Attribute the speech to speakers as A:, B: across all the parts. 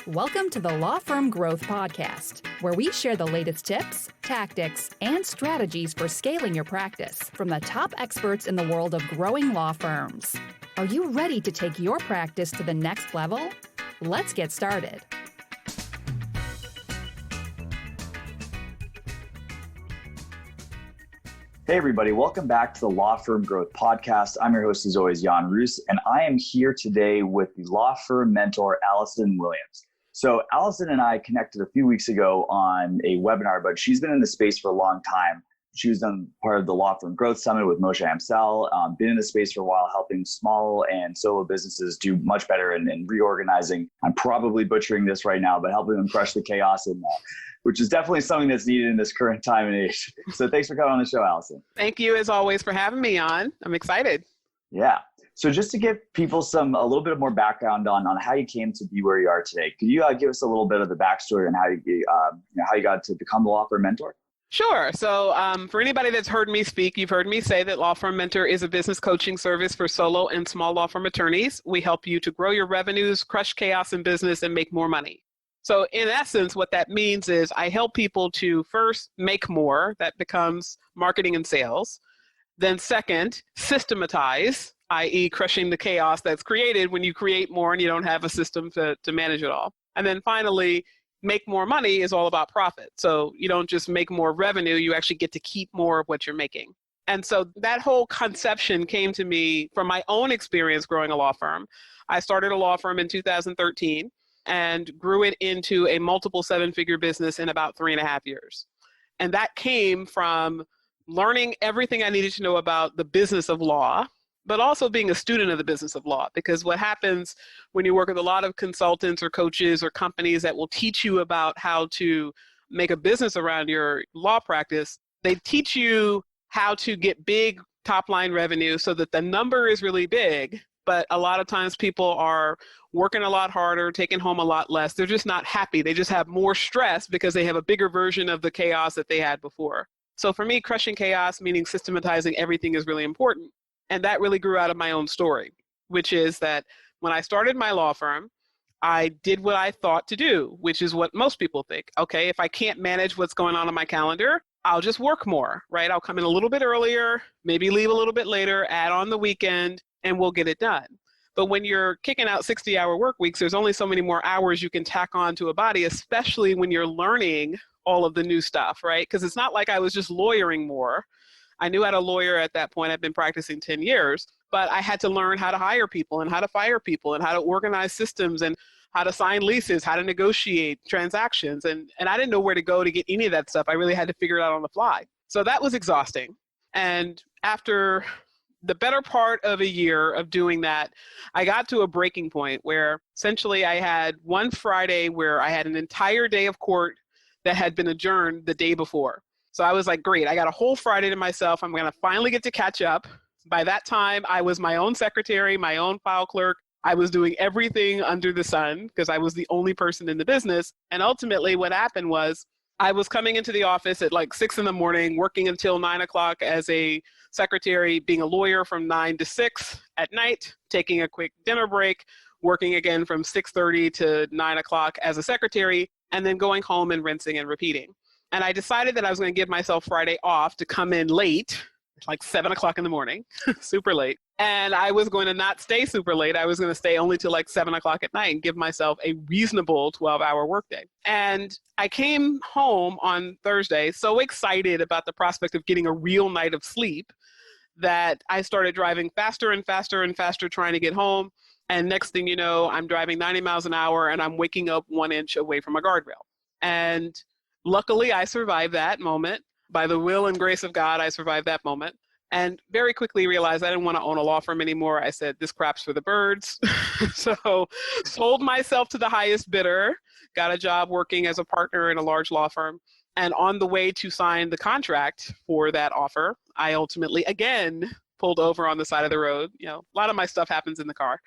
A: Welcome to the Law Firm Growth Podcast, where we share the latest tips, tactics, and strategies for scaling your practice from the top experts in the world of growing law firms. Are you ready to take your practice to the next level? Let's get started.
B: Hey everybody, welcome back to the Law Firm Growth Podcast. I'm your host as always, Jan Roos, and I am here today with the law firm mentor, Allison Williams. So Allison and I connected a few weeks ago on a webinar, but she's been in the space for a long time. She was done part of the Law Firm Growth Summit with Moshe Amsel, been in the space for a while, helping small and solo businesses do much better and reorganizing. I'm probably butchering this right now, but helping them crush the chaos in that, which is definitely something that's needed in this current time and age. So thanks for coming on the show, Allison.
C: Thank you as always for having me on. I'm excited. Yeah.
B: So just to give people a little bit more background on how you came to be where you are today, could you give us a little bit of the backstory on how you got to become the law firm mentor?
C: Sure. So for anybody that's heard me speak, you've heard me say that Law Firm Mentor is a business coaching service for solo and small law firm attorneys. We help you to grow your revenues, crush chaos in business, and make more money. So in essence, what that means is I help people to first make more. That becomes marketing and sales. Then second, systematize, i.e. crushing the chaos that's created when you create more and you don't have a system to manage it all. And then finally, make more money is all about profit. So you don't just make more revenue, you actually get to keep more of what you're making. And so that whole conception came to me from my own experience growing a law firm. I started a law firm in 2013 and grew it into a multiple seven-figure business in about 3.5 years. And that came from learning everything I needed to know about the business of law, but also being a student of the business of law. Because what happens when you work with a lot of consultants or coaches or companies that will teach you about how to make a business around your law practice, they teach you how to get big top-line revenue so that the number is really big, but a lot of times people are working a lot harder, taking home a lot less. They're just not happy. They just have more stress because they have a bigger version of the chaos that they had before. So for me, crushing chaos, meaning systematizing everything, is really important. And that really grew out of my own story, which is that when I started my law firm, I did what I thought to do, which is what most people think. Okay, if I can't manage what's going on my calendar, I'll just work more, right? I'll come in a little bit earlier, maybe leave a little bit later, add on the weekend, and we'll get it done. But when you're kicking out 60-hour work weeks, there's only so many more hours you can tack on to a body, especially when you're learning all of the new stuff, right? Because it's not like I was just lawyering more. I knew how to lawyer at that point. I've been practicing 10 years, but I had to learn how to hire people and how to fire people and how to organize systems and how to sign leases, how to negotiate transactions. And I didn't know where to go to get any of that stuff. I really had to figure it out on the fly. So that was exhausting. And after the better part of a year of doing that, I got to a breaking point where essentially I had one Friday where I had an entire day of court that had been adjourned the day before. So I was like, great, I got a whole Friday to myself. I'm going to finally get to catch up. By that time, I was my own secretary, my own file clerk. I was doing everything under the sun because I was the only person in the business. And ultimately what happened was I was coming into the office at like 6 in the morning, working until 9 o'clock as a secretary, being a lawyer from 9 to 6 at night, taking a quick dinner break, working again from 6:30 to 9 o'clock as a secretary, and then going home and rinsing and repeating. And I decided that I was going to give myself Friday off to come in late, like 7 o'clock in the morning, super late. And I was going to not stay super late. I was going to stay only till like 7 o'clock at night and give myself a reasonable 12-hour workday. And I came home on Thursday so excited about the prospect of getting a real night of sleep that I started driving faster and faster and faster trying to get home. And next thing you know, I'm driving 90 miles an hour and I'm waking up 1 inch away from a guardrail. And luckily, I survived that moment. By the will and grace of God, I survived that moment. And very quickly realized I didn't want to own a law firm anymore. I said, this crap's for the birds. So sold myself to the highest bidder, got a job working as a partner in a large law firm. And on the way to sign the contract for that offer, I ultimately, again, pulled over on the side of the road. You know, a lot of my stuff happens in the car.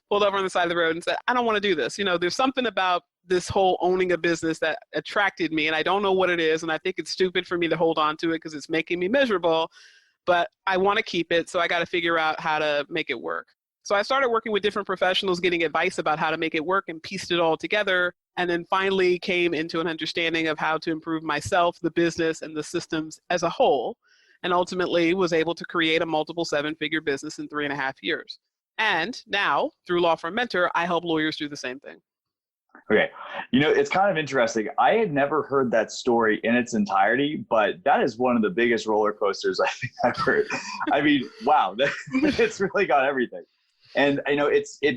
C: Pulled over on the side of the road and said, I don't want to do this. You know, there's something about this whole owning a business that attracted me, and I don't know what it is, and I think it's stupid for me to hold on to it because it's making me miserable, but I want to keep it, so I got to figure out how to make it work. So I started working with different professionals, getting advice about how to make it work, and pieced it all together. and then finally came into an understanding of how to improve myself, the business, and the systems as a whole, and ultimately was able to create a multiple seven-figure business in 3.5 years. And now, through Law Firm Mentor, I help lawyers do the same thing.
B: Okay. It's kind of interesting. I had never heard that story in its entirety, but that is one of the biggest roller coasters I think I've heard. I mean, wow, it's really got everything. And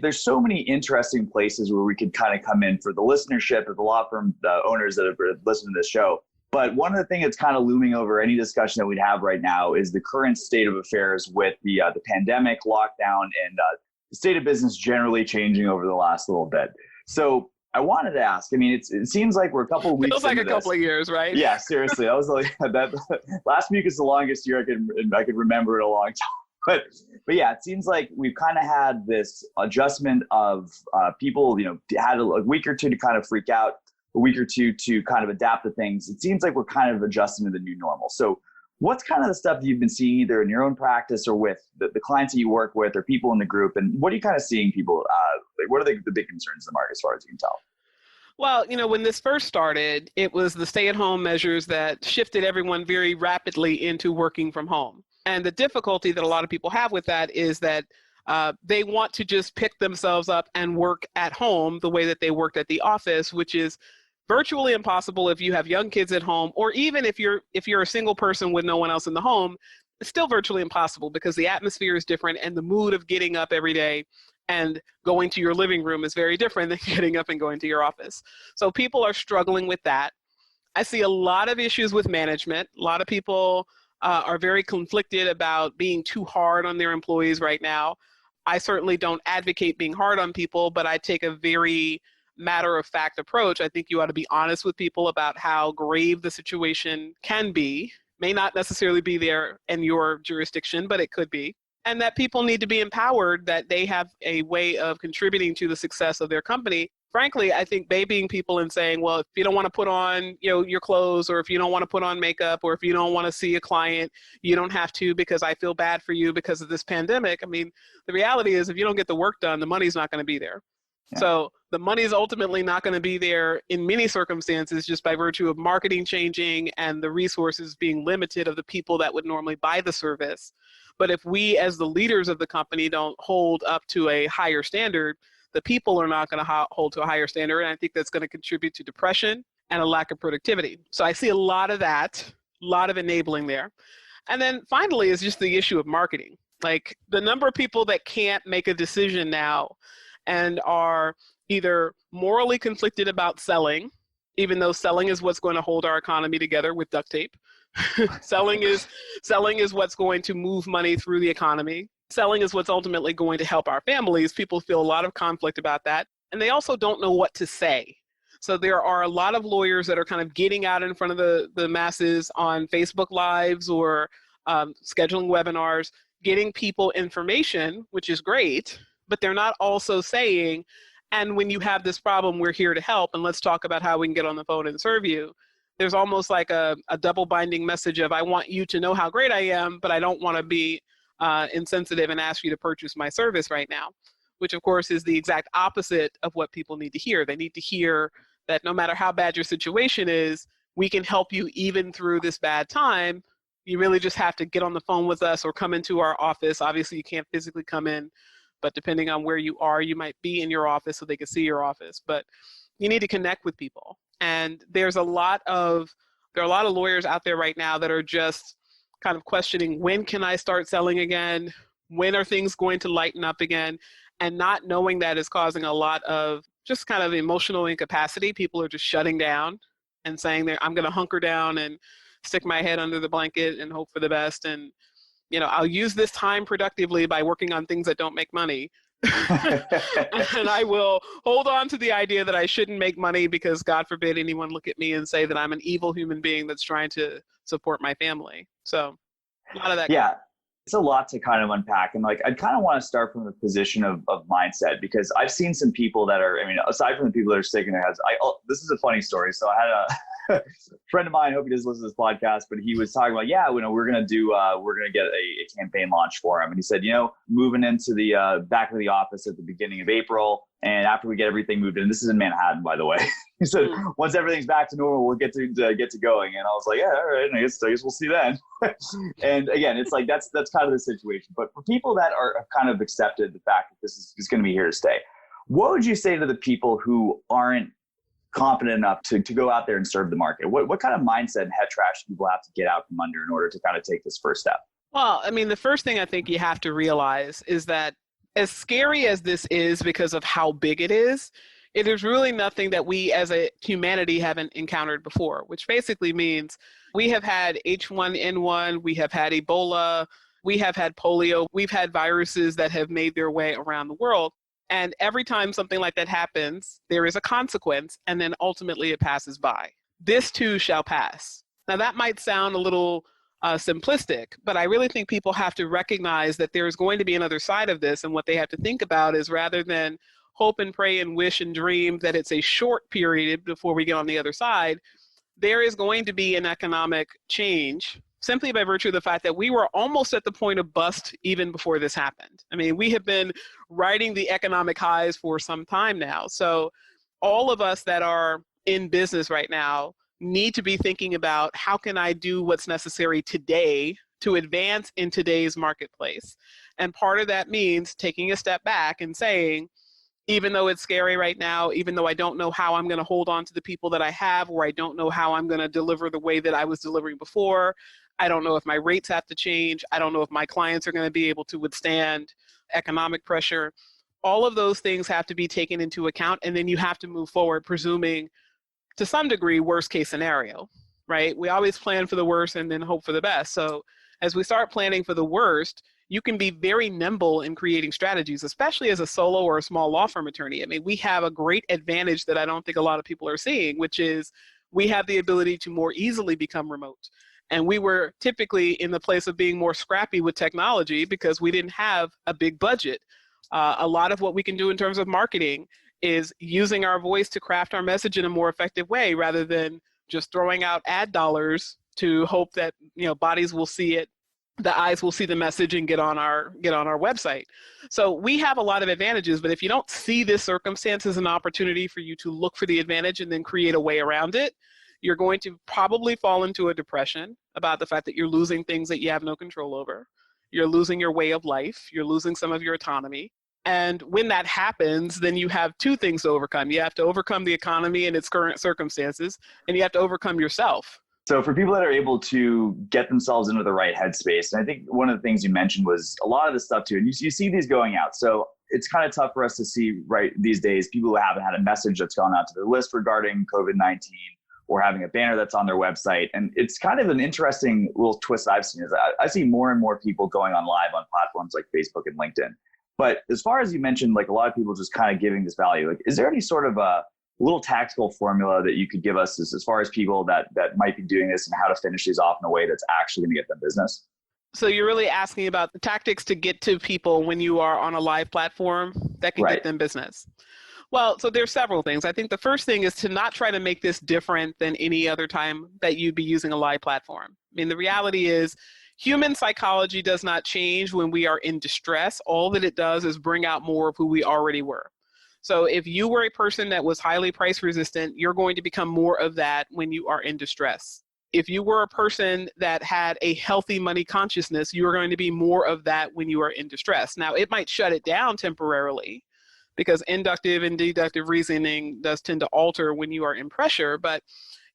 B: there's so many interesting places where we could kind of come in for the listenership of the law firm owners that have listened to this show. But one of the things that's kind of looming over any discussion that we'd have right now is the current state of affairs with the pandemic, lockdown, and the state of business generally changing over the last little bit. So I wanted to ask, it seems like we're a couple of weeks
C: Feels like a couple of years, right?
B: Yeah, seriously. That was last week is the longest year I could remember in a long time. But yeah, it seems like we've kind of had this adjustment of people, had a week or two to kind of freak out, a week or two to kind of adapt to things. It seems like we're kind of adjusting to the new normal. So what's kind of the stuff that you've been seeing either in your own practice or with the clients that you work with or people in the group? And what are you kind of seeing people, what are the big concerns in the market as far as you can tell?
C: Well, when this first started, it was the stay-at-home measures that shifted everyone very rapidly into working from home. And the difficulty that a lot of people have with that is that they want to just pick themselves up and work at home the way that they worked at the office, which is virtually impossible if you have young kids at home, or even if you're a single person with no one else in the home. It's still virtually impossible because the atmosphere is different and the mood of getting up every day and going to your living room is very different than getting up and going to your office. So people are struggling with that. I see a lot of issues with management. A lot of people are very conflicted about being too hard on their employees right now. I certainly don't advocate being hard on people, but I take a very matter-of-fact approach. I think you ought to be honest with people about how grave the situation can be. May not necessarily be there in your jurisdiction, but it could be. And that people need to be empowered, that they have a way of contributing to the success of their company. Frankly, I think babying people and saying, well, if you don't want to put on, your clothes, or if you don't want to put on makeup, or if you don't want to see a client, you don't have to because I feel bad for you because of this pandemic. The reality is if you don't get the work done, the money's not going to be there. Yeah. So the money is ultimately not going to be there in many circumstances just by virtue of marketing changing and the resources being limited of the people that would normally buy the service. But if we as the leaders of the company don't hold up to a higher standard, the people are not going to hold to a higher standard. And I think that's going to contribute to depression and a lack of productivity. So I see a lot of that, a lot of enabling there. And then finally is just the issue of marketing. Like the number of people that can't make a decision now and are either morally conflicted about selling, even though selling is what's going to hold our economy together with duct tape. Selling is what's going to move money through the economy. Selling is what's ultimately going to help our families. People feel a lot of conflict about that. And they also don't know what to say. So there are a lot of lawyers that are kind of getting out in front of the masses on Facebook Lives or scheduling webinars, getting people information, which is great, but they're not also saying, and when you have this problem, we're here to help, and let's talk about how we can get on the phone and serve you. There's almost like a double binding message of, I want you to know how great I am, but I don't want to be insensitive and ask you to purchase my service right now, which of course is the exact opposite of what people need to hear. They need to hear that no matter how bad your situation is, we can help you even through this bad time. You really just have to get on the phone with us or come into our office. Obviously, you can't physically come in, but depending on where you are, you might be in your office so they can see your office. But you need to connect with people. And there are a lot of lawyers out there right now that are just kind of questioning, when can I start selling again? When are things going to lighten up again? And not knowing that is causing a lot of just kind of emotional incapacity. People are just shutting down and saying I'm going to hunker down and stick my head under the blanket and hope for the best. And, I'll use this time productively by working on things that don't make money. And I will hold on to the idea that I shouldn't make money because God forbid anyone look at me and say that I'm an evil human being that's trying to support my family. So a lot of that.
B: Yeah, it's a lot to kind of unpack. And I'd kind of want to start from the position of mindset, because I've seen some people that are, aside from the people that are sticking their heads, this is a funny story. So I had a friend of mine, I hope he doesn't listen to this podcast, but he was talking about, we're going to get a campaign launch for him. And he said, moving into the back of the office at the beginning of April, And after we get everything moved in, this is in Manhattan, by the way. He said, once everything's back to normal, we'll get to going. And I was like, yeah, all right, I guess we'll see then. And again, it's like, that's kind of the situation. But for people that have kind of accepted the fact that this is going to be here to stay, what would you say to the people who aren't confident enough to go out there and serve the market? What kind of mindset and head trash do people have to get out from under in order to kind of take this first step?
C: Well, I mean, the first thing I think you have to realize is that as scary as this is because of how big it is really nothing that we as a humanity haven't encountered before, which basically means we have had H1N1, we have had Ebola, we have had polio, we've had viruses that have made their way around the world. And every time something like that happens, there is a consequence, and then ultimately it passes by. This too shall pass. Now that might sound a little simplistic, but I really think people have to recognize that there's going to be another side of this, and what they have to think about is rather than hope and pray and wish and dream that it's a short period before we get on the other side, there is going to be an economic change simply by virtue of the fact that we were almost at the point of bust even before this happened. I mean, we have been riding the economic highs for some time now. So all of us that are in business right now need to be thinking about how can I do what's necessary today to advance in today's marketplace. And part of that means taking a step back and saying, even though it's scary right now, even though I don't know how I'm going to hold on to the people that I have, or I don't know how I'm going to deliver the way that I was delivering before, I don't know if my rates have to change, I don't know if my clients are going to be able to withstand economic pressure. All of those things have to be taken into account, and then you have to move forward, presuming to some degree, worst case scenario, right? We always plan for the worst and then hope for the best. So as we start planning for the worst, you can be very nimble in creating strategies, especially as a solo or a small law firm attorney. I mean, we have a great advantage that I don't think a lot of people are seeing, which is we have the ability to more easily become remote. And we were typically in the place of being more scrappy with technology because we didn't have a big budget. A lot of what we can do in terms of marketing is using our voice to craft our message in a more effective way rather than just throwing out ad dollars to hope that, bodies will see it, the eyes will see the message and get on our website. So we have a lot of advantages, but if you don't see this circumstance as an opportunity for you to look for the advantage and then create a way around it, you're going to probably fall into a depression about the fact that you're losing things that you have no control over. You're losing your way of life. You're losing some of your autonomy. And when that happens, then you have two things to overcome. You have to overcome the economy and its current circumstances, and you have to overcome yourself.
B: So for people that are able to get themselves into the right headspace, and I think one of the things you mentioned was a lot of this stuff too, and you see these going out. So it's kind of tough for us to see right these days, people who haven't had a message that's gone out to their list regarding COVID-19 or having a banner that's on their website. And it's kind of an interesting little twist I've seen is I see more and more people going on live on platforms like Facebook and LinkedIn. But as far as you mentioned, like a lot of people just kind of giving this value, like, is there any sort of a little tactical formula that you could give us as far as people that might be doing this and how to finish these off in a way that's actually going to get them business?
C: So you're really asking about the tactics to get to people when you are on a live platform that can get them business. Well, so there's several things. I think the first thing is to not try to make this different than any other time that you'd be using a live platform. I mean, the reality is human psychology does not change when we are in distress. All that it does is bring out more of who we already were. So if you were a person that was highly price resistant, you're going to become more of that when you are in distress. If you were a person that had a healthy money consciousness, you are going to be more of that when you are in distress. Now, it might shut it down temporarily because inductive and deductive reasoning does tend to alter when you are in pressure, but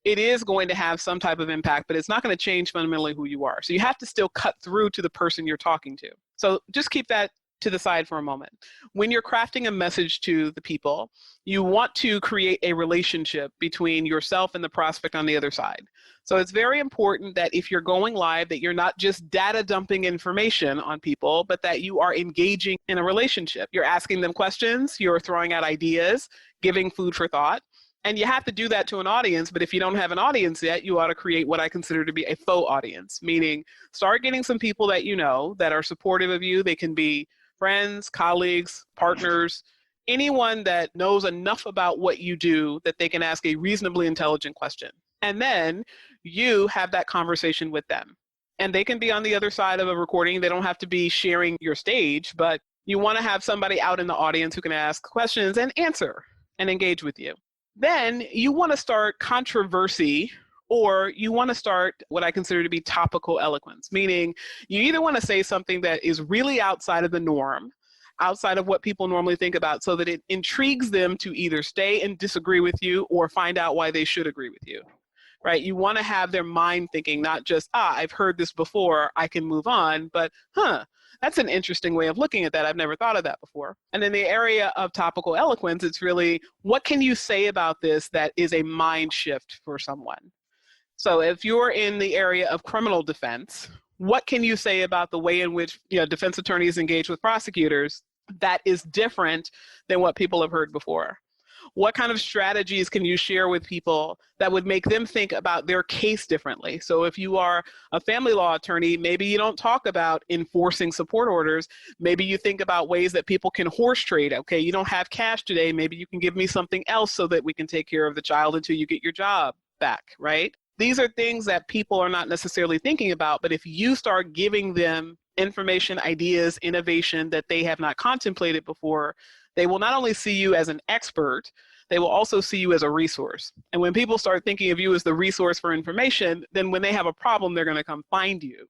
C: it is going to have some type of impact, but it's not going to change fundamentally who you are. So you have to still cut through to the person you're talking to. So just keep that to the side for a moment. When you're crafting a message to the people, you want to create a relationship between yourself and the prospect on the other side. So it's very important that if you're going live, that you're not just data dumping information on people, but that you are engaging in a relationship. You're asking them questions, you're throwing out ideas, giving food for thought. And you have to do that to an audience, but if you don't have an audience yet, you ought to create what I consider to be a faux audience, meaning start getting some people that you know that are supportive of you. They can be friends, colleagues, partners, anyone that knows enough about what you do that they can ask a reasonably intelligent question. And then you have that conversation with them. And they can be on the other side of a recording. They don't have to be sharing your stage, but You want to have somebody out in the audience who can ask questions and answer and engage with you. Then you want to start controversy, or you want to start what I consider to be topical eloquence, meaning you either want to say something that is really outside of the norm, outside of what people normally think about, so that it intrigues them to either stay and disagree with you or find out why they should agree with you, right? You want to have their mind thinking, not just, I've heard this before, I can move on, but, that's an interesting way of looking at that. I've never thought of that before. And in the area of topical eloquence, it's really, what can you say about this that is a mind shift for someone? So if you're in the area of criminal defense, what can you say about the way in which defense attorneys engage with prosecutors that is different than what people have heard before? What kind of strategies can you share with people that would make them think about their case differently? So if you are a family law attorney, maybe you don't talk about enforcing support orders. Maybe you think about ways that people can horse trade. Okay, you don't have cash today. Maybe you can give me something else so that we can take care of the child until you get your job back, right? These are things that people are not necessarily thinking about, but if you start giving them information, ideas, innovation that they have not contemplated before, they will not only see you as an expert, they will also see you as a resource. And when people start thinking of you as the resource for information, then when they have a problem, they're going to come find you.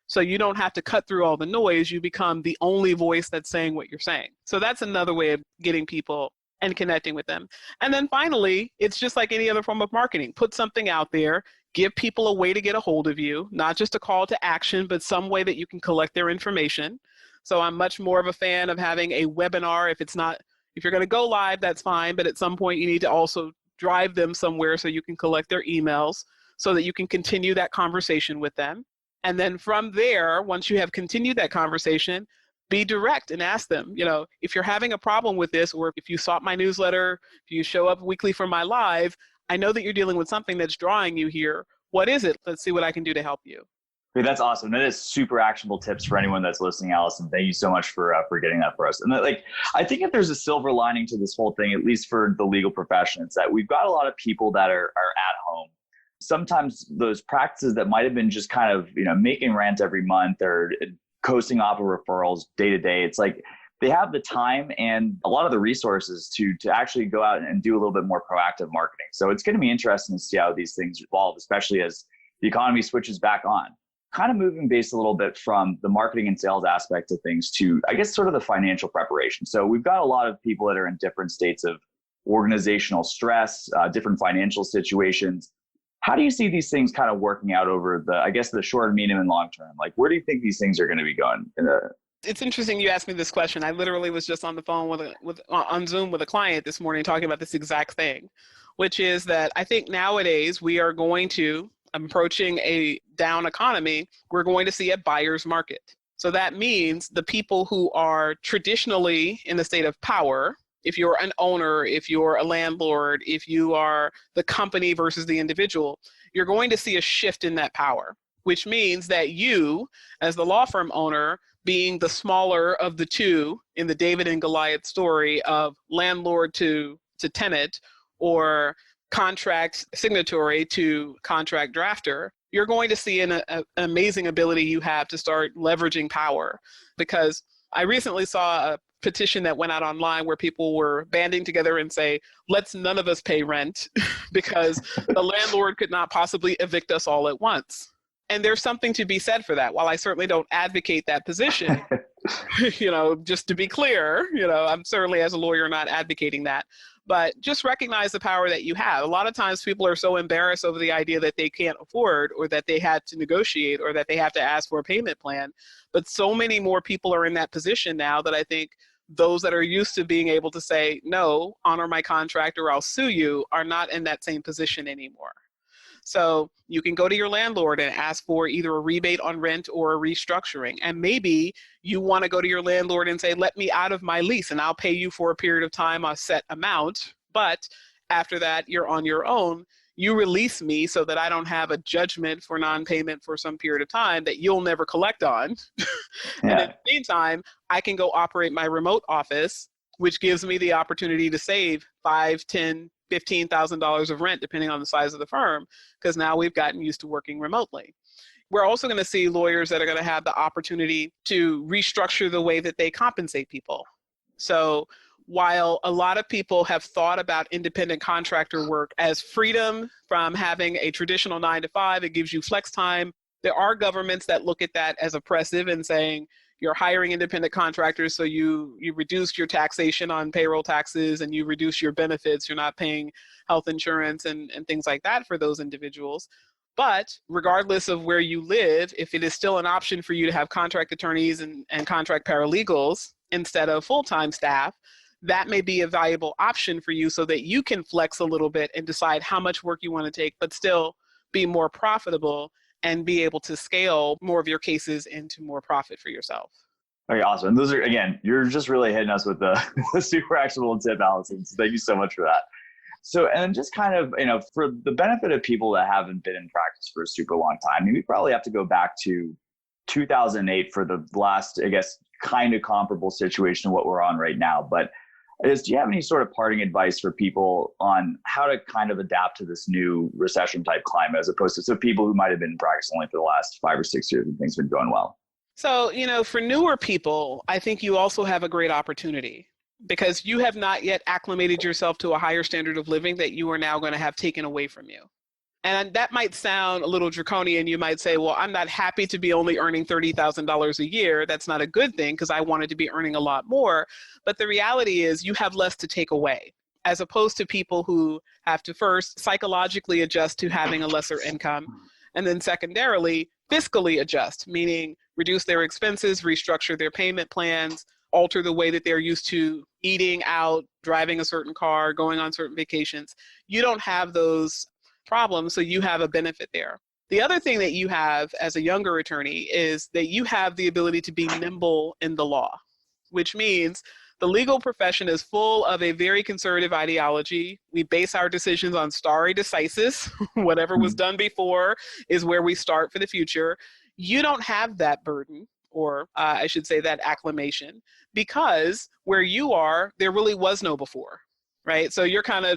C: So you don't have to cut through all the noise. You become the only voice that's saying what you're saying. So that's another way of getting people and connecting with them. And then finally, it's just like any other form of marketing. Put something out there, give people a way to get a hold of you, not just a call to action, but some way that you can collect their information. So I'm much more of a fan of having a webinar. If you're going to go live, that's fine. But at some point, you need to also drive them somewhere so you can collect their emails so that you can continue that conversation with them. And then from there, once you have continued that conversation, be direct and ask them, if you're having a problem with this, or if you sought my newsletter, if you show up weekly for my live, I know that you're dealing with something that's drawing you here. What is it? Let's see what I can do to help you.
B: Great, that's awesome. That is super actionable tips for anyone that's listening, Allison. Thank you so much for getting that for us. And I think if there's a silver lining to this whole thing, at least for the legal profession, it's that we've got a lot of people that are at home. Sometimes those practices that might have been just kind of making rent every month or coasting off of referrals day to day, it's like they have the time and a lot of the resources to actually go out and do a little bit more proactive marketing. So it's going to be interesting to see how these things evolve, especially as the economy switches back on. Kind of moving base a little bit from the marketing and sales aspect of things to, I guess, sort of the financial preparation. So we've got a lot of people that are in different states of organizational stress, different financial situations. How do you see these things kind of working out over the short, medium, and long term? Like, where do you think these things are going to be going?
C: It's interesting you asked me this question. I literally was just on the phone on Zoom with a client this morning talking about this exact thing, which is that I think nowadays we are going to, approaching a down economy, we're going to see a buyer's market. So that means the people who are traditionally in the state of power, if you're an owner, if you're a landlord, if you are the company versus the individual, you're going to see a shift in that power, which means that you, as the law firm owner, being the smaller of the two in the David and Goliath story of landlord to tenant, or contract signatory to contract drafter, you're going to see an amazing ability you have to start leveraging power. Because I recently saw a petition that went out online where people were banding together and say, let's none of us pay rent because the landlord could not possibly evict us all at once. And there's something to be said for that. While I certainly don't advocate that position, just to be clear, I'm certainly as a lawyer not advocating that. But just recognize the power that you have. A lot of times people are so embarrassed over the idea that they can't afford, or that they had to negotiate, or that they have to ask for a payment plan. But so many more people are in that position now that I think those that are used to being able to say, no, honor my contract or I'll sue you, are not in that same position anymore. So you can go to your landlord and ask for either a rebate on rent or a restructuring. And maybe you want to go to your landlord and say, let me out of my lease and I'll pay you for a period of time, a set amount. But after that, you're on your own. You release me so that I don't have a judgment for non-payment for some period of time that you'll never collect on. And in the meantime, I can go operate my remote office, which gives me the opportunity to save $5,000, $10,000, $15,000 of rent, depending on the size of the firm, because now we've gotten used to working remotely. We're also going to see lawyers that are going to have the opportunity to restructure the way that they compensate people. So while a lot of people have thought about independent contractor work as freedom from having a traditional 9 to 5, it gives you flex time. There are governments that look at that as oppressive and saying you're hiring independent contractors, so you reduce your taxation on payroll taxes and you reduce your benefits. You're not paying health insurance and things like that for those individuals. But regardless of where you live, if it is still an option for you to have contract attorneys and contract paralegals instead of full-time staff, that may be a valuable option for you so that you can flex a little bit and decide how much work you want to take, but still be more profitable and be able to scale more of your cases into more profit for yourself.
B: Okay, awesome. And those are, again, you're just really hitting us with the super actionable tip, Allison. So thank you so much for that. So, and just kind of, for the benefit of people that haven't been in practice for a super long time, I mean, we probably have to go back to 2008 for the last, I guess, kind of comparable situation to what we're on right now. But do you have any sort of parting advice for people on how to kind of adapt to this new recession type climate, as opposed to people who might have been in practice only for the last 5 or 6 years and things have been going well?
C: So, for newer people, I think you also have a great opportunity because you have not yet acclimated yourself to a higher standard of living that you are now going to have taken away from you. And that might sound a little draconian. You might say, well, I'm not happy to be only earning $30,000 a year. That's not a good thing because I wanted to be earning a lot more. But the reality is you have less to take away, as opposed to people who have to first psychologically adjust to having a lesser income. And then secondarily, fiscally adjust, meaning reduce their expenses, restructure their payment plans, alter the way that they're used to eating out, driving a certain car, going on certain vacations. You don't have those problems, so you have a benefit there. The other thing that you have as a younger attorney is that you have the ability to be nimble in the law, which means the legal profession is full of a very conservative ideology. We base our decisions on stare decisis. Whatever was done before is where we start for the future. You don't have that burden, or I should say that acclamation, because where you are, there really was no before. Right? So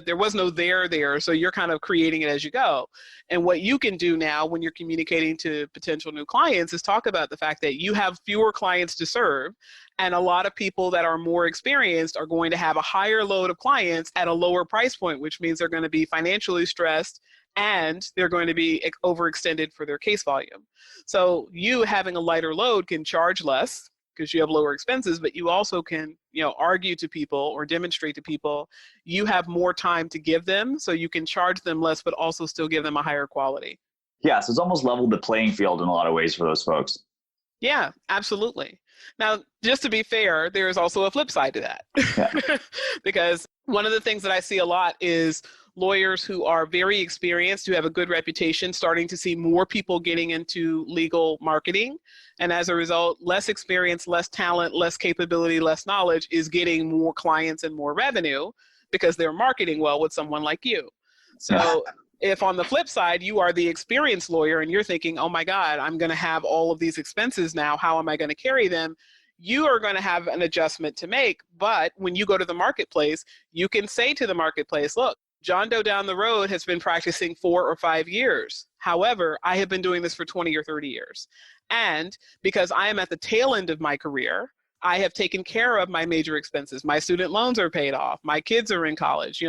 C: there was no there, so you're kind of creating it as you go. And what you can do now when you're communicating to potential new clients is talk about the fact that you have fewer clients to serve, and a lot of people that are more experienced are going to have a higher load of clients at a lower price point, which means they're going to be financially stressed and they're going to be overextended for their case volume. So you having a lighter load can charge less because you have lower expenses, but you also can, argue to people or demonstrate to people you have more time to give them, so you can charge them less, but also still give them a higher quality.
B: Yeah, so it's almost leveled the playing field in a lot of ways for those folks.
C: Yeah, absolutely. Now, just to be fair, there is also a flip side to that. Yeah. Because one of the things that I see a lot is lawyers who are very experienced, who have a good reputation, starting to see more people getting into legal marketing. And as a result, less experience, less talent, less capability, less knowledge is getting more clients and more revenue because they're marketing well with someone like you. So if on the flip side, you are the experienced lawyer and you're thinking, oh my God, I'm going to have all of these expenses now. How am I going to carry them? You are going to have an adjustment to make. But when you go to the marketplace, you can say to the marketplace, look, John Doe down the road has been practicing 4 or 5 years. However, I have been doing this for 20 or 30 years. And because I am at the tail end of my career, I have taken care of my major expenses. My student loans are paid off. My kids are in college.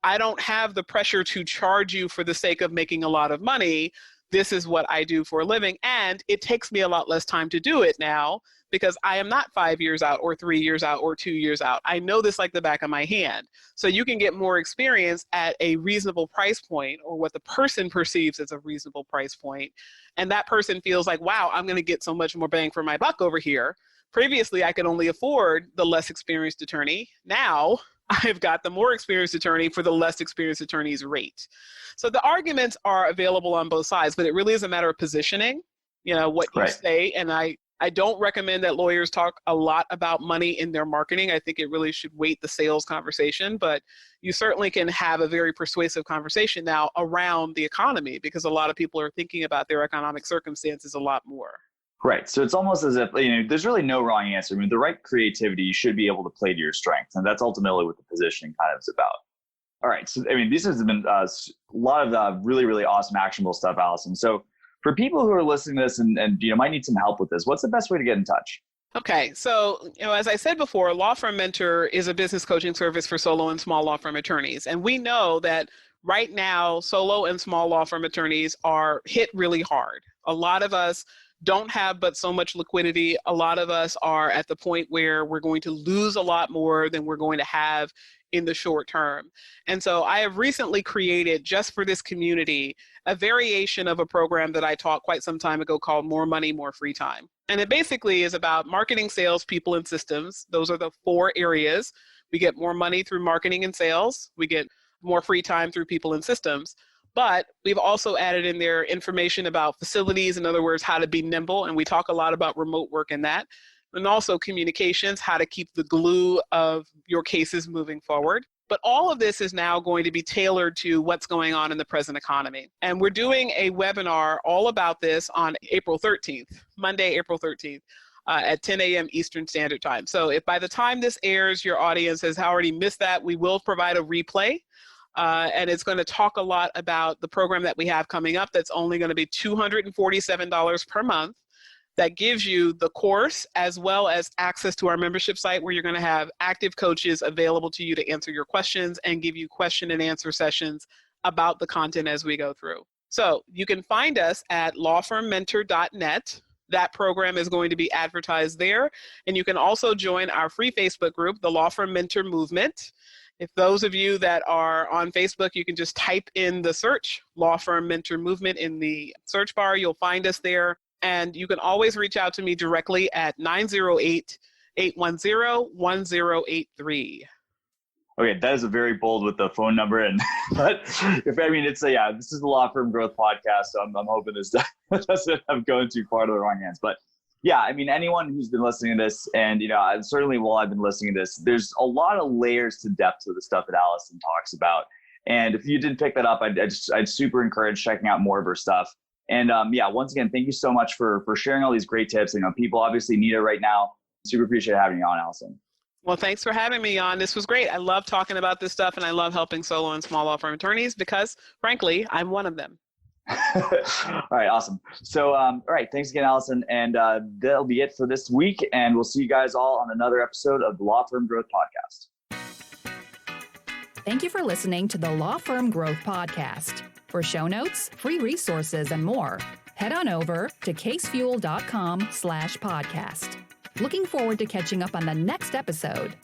C: I don't have the pressure to charge you for the sake of making a lot of money. This is what I do for a living. And it takes me a lot less time to do it now because I am not 5 years out or 3 years out or 2 years out. I know this like the back of my hand. So you can get more experience at a reasonable price point, or what the person perceives as a reasonable price point. And that person feels like, wow, I'm going to get so much more bang for my buck over here. Previously, I could only afford the less experienced attorney. Now I've got the more experienced attorney for the less experienced attorney's rate. So the arguments are available on both sides, but it really is a matter of positioning, what you say. And I don't recommend that lawyers talk a lot about money in their marketing. I think it really should weight the sales conversation, but you certainly can have a very persuasive conversation now around the economy because a lot of people are thinking about their economic circumstances a lot more.
B: Right. So it's almost as if, there's really no wrong answer. I mean, the right creativity, you should be able to play to your strengths. And that's ultimately what the positioning kind of is about. All right. So, this has been a lot of really, really awesome, actionable stuff, Allison. So For people who are listening to this and might need some help with this, what's the best way to get in touch?
C: Okay, so as I said before, Law Firm Mentor is a business coaching service for solo and small law firm attorneys. And we know that right now, solo and small law firm attorneys are hit really hard. A lot of us don't have but so much liquidity. A lot of us are at the point where we're going to lose a lot more than we're going to have in the short term. And so I have recently created, just for this community, a variation of a program that I taught quite some time ago called More Money, More Free Time. And it basically is about marketing, sales, people, and systems. Those are the 4 areas. We get more money through marketing and sales. We get more free time through people and systems. But we've also added in there information about facilities, in other words, how to be nimble. And we talk a lot about remote work in that. And also communications, how to keep the glue of your cases moving forward. But all of this is now going to be tailored to what's going on in the present economy. And we're doing a webinar all about this on April 13th, Monday, April 13th. At 10 a.m. Eastern Standard Time. So if by the time this airs, your audience has already missed that, we will provide a replay. And it's going to talk a lot about the program that we have coming up that's only going to be $247 per month. That gives you the course as well as access to our membership site where you're going to have active coaches available to you to answer your questions and give you question and answer sessions about the content as we go through. So you can find us at lawfirmmentor.net. That program is going to be advertised there. And you can also join our free Facebook group, the Law Firm Mentor Movement. If those of you that are on Facebook, you can just type in the search, Law Firm Mentor Movement, in the search bar. You'll find us there. And you can always reach out to me directly at 908-810-1083.
B: Okay, that is a very bold with the phone number, but this is the Law Firm Growth Podcast, so I'm hoping this doesn't have gone too far to the wrong hands. But yeah, anyone who's been listening to this, and certainly while I've been listening to this, there's a lot of layers to depth to the stuff that Allison talks about. And if you didn't pick that up, I'd super encourage checking out more of her stuff. And once again, thank you so much for sharing all these great tips. People obviously need it right now. Super appreciate having you on, Allison.
C: Well, thanks for having me on. This was great. I love talking about this stuff, and I love helping solo and small law firm attorneys because, frankly, I'm one of them.
B: All right, awesome. So, all right, thanks again, Allison. And that'll be it for this week. And we'll see you guys all on another episode of the Law Firm Growth Podcast.
A: Thank you for listening to the Law Firm Growth Podcast. For show notes, free resources, and more, head on over to casefuel.com/podcast. Looking forward to catching up on the next episode.